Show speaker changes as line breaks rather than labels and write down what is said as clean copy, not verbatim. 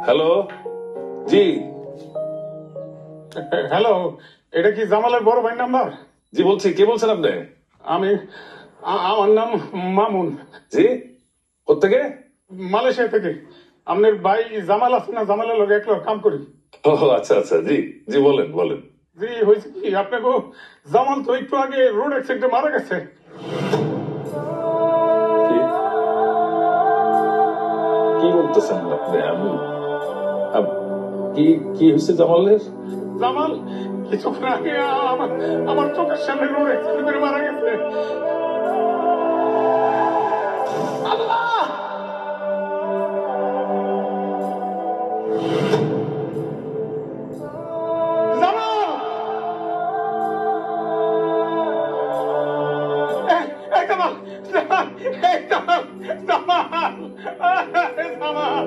Hello. জি।
Hello, এটা কি জামালের বড় ভাই নাম্বার?
জি বলছি, কে বলছেন আপনি?
আমি আমার নাম মামুন।
জি, কোত্থেকে?
মালয়েশিয়া থেকে। আপনার ভাই জামাল আছে না, জামালের লগে একলা কাম করি।
ও আচ্ছা আচ্ছা, জি জি, বলেন বলেন।
জি, হয়েছে কি আপনাকে, জামাল তো একটু আগে রোড অ্যাক্সিডেন্টে মারা গেছে।
কি কি বলতেছেন আপনি? আমি কি কি হয়েছে জামালের?
জামাল কিছুক্ষণ আগে আমার আমার চোখের সামনে রোড অ্যাক্সিডেন্ট করে মারা গেছে। আল্লাহ! জামাল! এই জামাল! জামাল! এই জামাল! জামাল! জামাল!